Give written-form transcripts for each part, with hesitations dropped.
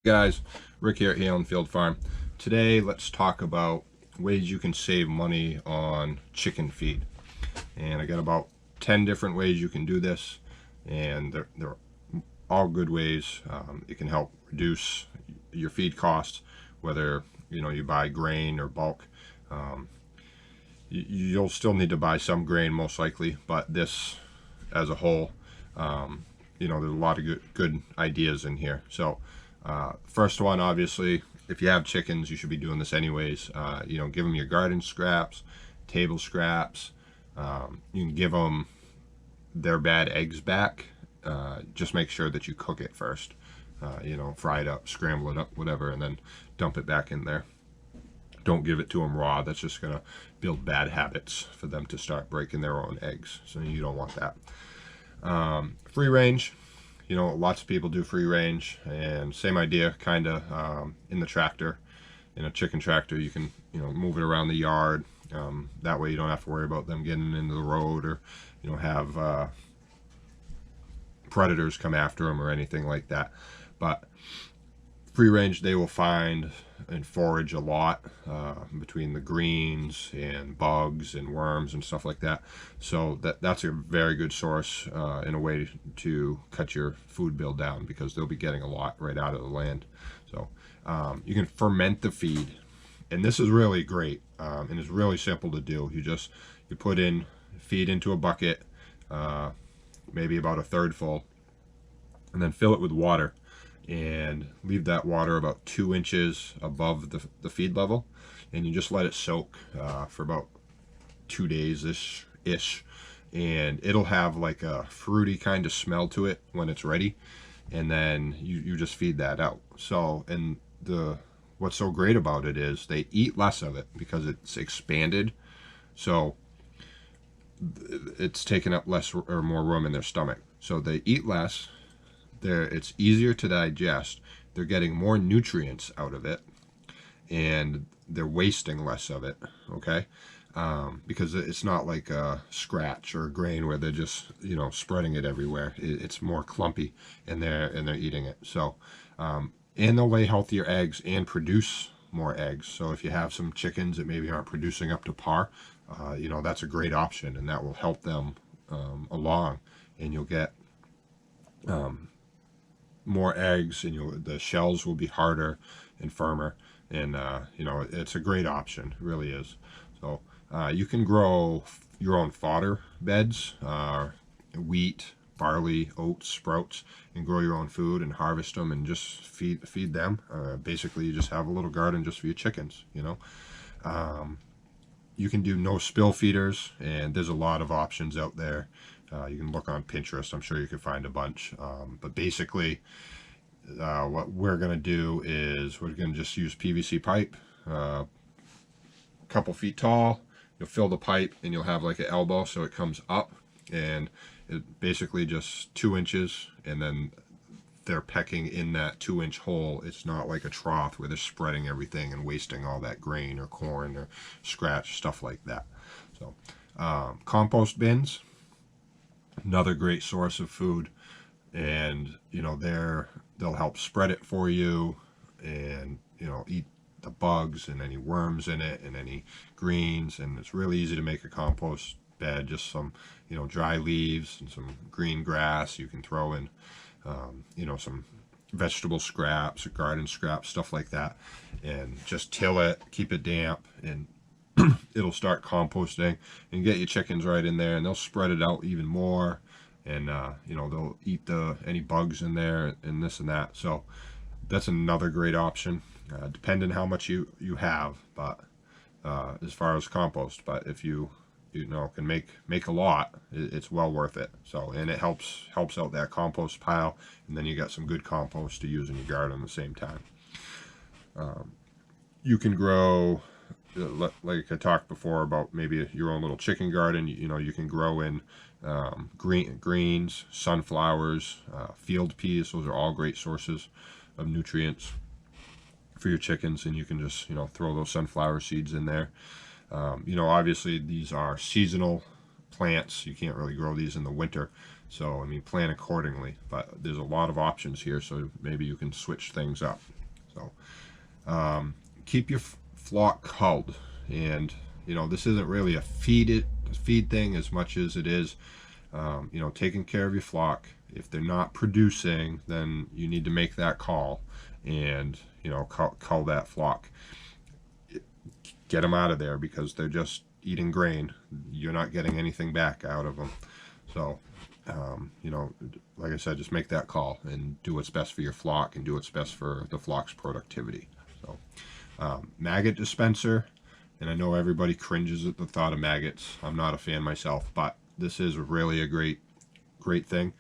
Guys, Rick here at Hale Field Farm. Today let's talk about ways you can save money on chicken feed. And I got about 10 different ways you can do this, and they're all good ways. It can help reduce your feed costs, whether you buy grain or bulk. Um, you'll still need to buy some grain most likely, but this as a whole, there's a lot of good ideas in here. So first one, obviously, if you have chickens, you should be doing this anyways. Give them your garden scraps, table scraps. You can give them their bad eggs back. Just make sure that you cook it first. Fry it up, scramble it up, whatever, and then dump it back in there. Don't give it to them raw. That's just going to build bad habits for them to start breaking their own eggs. So you don't want that. Free range. Lots of people do free range, and same idea, kind of in the tractor. In a chicken tractor, you can move it around the yard. That way, you don't have to worry about them getting into the road or have predators come after them or anything like that. But free range, they will find and forage a lot between the greens and bugs and worms and stuff like that. So that's a very good source in a way to cut your food bill down, because they'll be getting a lot right out of the land. So you can ferment the feed, and this is really great, and it's really simple to do. You put in feed into a bucket, maybe about a third full, and then fill it with water and leave that water about 2 inches above the feed level, and you just let it soak for about 2 days ish, and it'll have like a fruity kind of smell to it when it's ready, and then you just feed that out. So, and what's so great about it is they eat less of it because it's expanded, so it's taking up less or more room in their stomach, so they eat less. It's easier to digest. They're getting more nutrients out of it, and they're wasting less of it. Okay, because it's not like a scratch or a grain where they're just spreading it everywhere. It's more clumpy, and they're eating it. So, and they'll lay healthier eggs and produce more eggs. So if you have some chickens that maybe aren't producing up to par, that's a great option, and that will help them along, and you'll get more eggs, and the shells will be harder and firmer, and it's a great option. It really is. So you can grow your own fodder beds, wheat, barley, oats, sprouts, and grow your own food and harvest them and just feed them. Basically, you just have a little garden just for your chickens. You can do no spill feeders, and there's a lot of options out there. You can look on Pinterest. I'm sure you can find a bunch. But basically, what we're going to do is we're going to just use PVC pipe, a couple feet tall. You'll fill the pipe, and you'll have like an elbow, so it comes up, and it basically just 2 inches, and then they're pecking in that 2-inch hole. It's not like a trough where they're spreading everything and wasting all that grain or corn or scratch, stuff like that. So compost bins, another great source of food, and they'll help spread it for you, and eat the bugs and any worms in it and any greens, and it's really easy to make a compost bed. Just some dry leaves and some green grass. You can throw in some vegetable scraps or garden scraps, stuff like that, and just till it, keep it damp, and it'll start composting, and get your chickens right in there, and they'll spread it out even more, and they'll eat any bugs in there and this and that. So that's another great option, depending how much you have, but as far as compost. But if you can make a lot, it's well worth it. So, and it helps out that compost pile, and then you got some good compost to use in your garden at the same time. You can grow, like I talked before about maybe your own little chicken garden. You can grow in greens, sunflowers, field peas. Those are all great sources of nutrients for your chickens, and you can just throw those sunflower seeds in there. Obviously these are seasonal plants. You can't really grow these in the winter, So I mean, plan accordingly. But there's a lot of options here, so maybe you can switch things up. So keep your flock culled, and this isn't really a feed thing as much as it is taking care of your flock. If they're not producing, then you need to make that call and cull that flock, get them out of there, because they're just eating grain. You're not getting anything back out of them. So like I said, just make that call and do what's best for your flock and do what's best for the flock's productivity. So Maggot Dispenser, and I know everybody cringes at the thought of maggots. I'm not a fan myself, but this is really a great thing.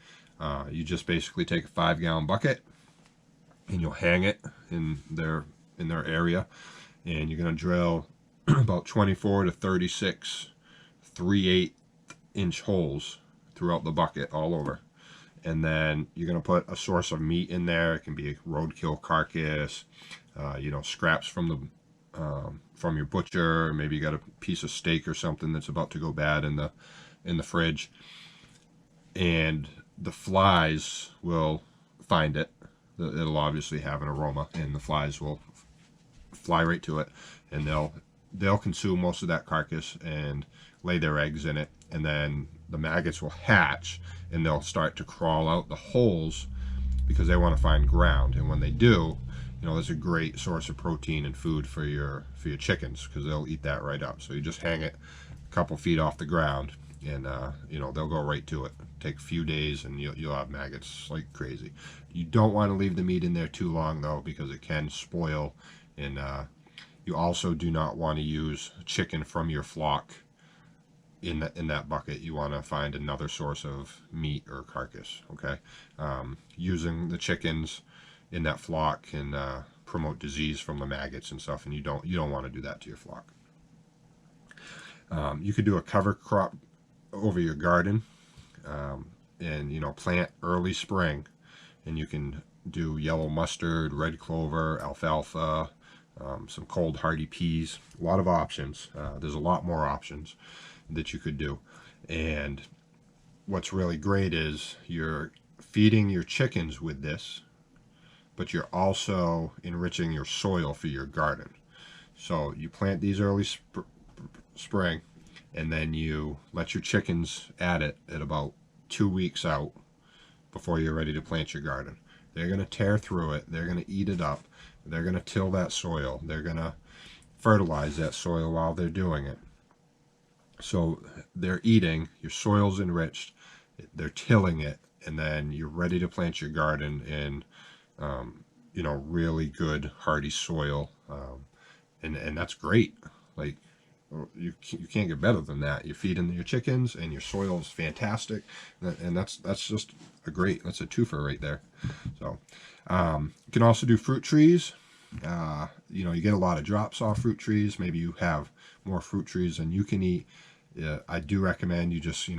You just basically take a 5-gallon bucket and you'll hang it in their area, and you're going to drill about 24 to 36 3/8 inch holes throughout the bucket all over. And then you're going to put a source of meat in there. It can be a roadkill carcass, scraps from your butcher. Maybe you got a piece of steak or something that's about to go bad in the fridge, and the flies will find it. It'll obviously have an aroma, and the flies will fly right to it, and they'll consume most of that carcass and lay their eggs in it, and then the maggots will hatch and they'll start to crawl out the holes because they want to find ground. And when they do, there's a great source of protein and food for your chickens, because they'll eat that right up. So you just hang it a couple feet off the ground, and they'll go right to it. Take a few days and you'll have maggots like crazy. You don't want to leave the meat in there too long though, because it can spoil. And you also do not want to use chicken from your flock in that bucket. You want to find another source of meat or carcass. Okay, using the chickens in that flock can promote disease from the maggots and stuff, and you don't want to do that to your flock. You could do a cover crop over your garden, and plant early spring, and you can do yellow mustard, red clover, alfalfa, some cold hardy peas. A lot of options. There's a lot more options that you could do. And what's really great is you're feeding your chickens with this, but you're also enriching your soil for your garden. So you plant these early spring, and then you let your chickens at it at about 2 weeks out before you're ready to plant your garden. They're going to tear through it. They're going to eat it up. They're going to till that soil. They're going to fertilize that soil while they're doing it. So they're eating, your soil's enriched, they're tilling it, and then you're ready to plant your garden in, really good hardy soil. And that's great. Like, you can't get better than that. You're feeding your chickens, and your soil is fantastic, and that's just that's a twofer right there. So you can also do fruit trees. You get a lot of drops off fruit trees. Maybe you have more fruit trees than you can eat. I do recommend you just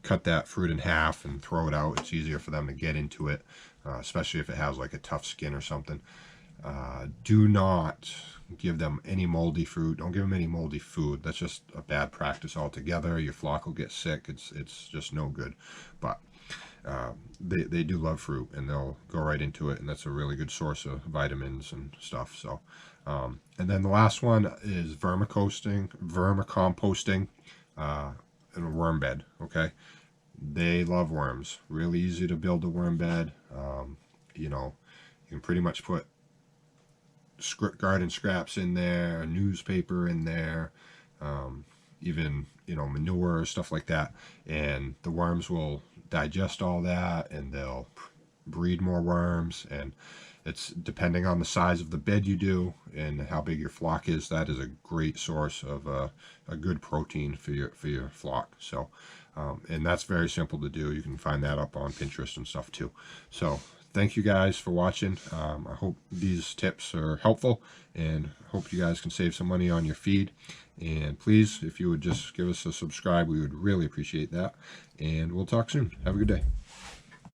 cut that fruit in half and throw it out. It's easier for them to get into it, especially if it has like a tough skin or something. Do not give them any moldy fruit. Don't give them any moldy food. That's just a bad practice altogether. Your flock will get sick. It's just no good. But they do love fruit, and they'll go right into it, and that's a really good source of vitamins and stuff. So and then the last one is vermicomposting in a worm bed. Okay, they love worms. Really easy to build a worm bed. You can pretty much put garden scraps in there, newspaper in there, even manure, stuff like that, and the worms will digest all that, and they'll breed more worms. And it's depending on the size of the bed you do and how big your flock is. That is a great source of a good protein for your flock. So and that's very simple to do. You can find that up on Pinterest and stuff too. So thank you guys for watching. I hope these tips are helpful, and hope you guys can save some money on your feed. And please, if you would just give us a subscribe, we would really appreciate that. And we'll talk soon. Have a good day.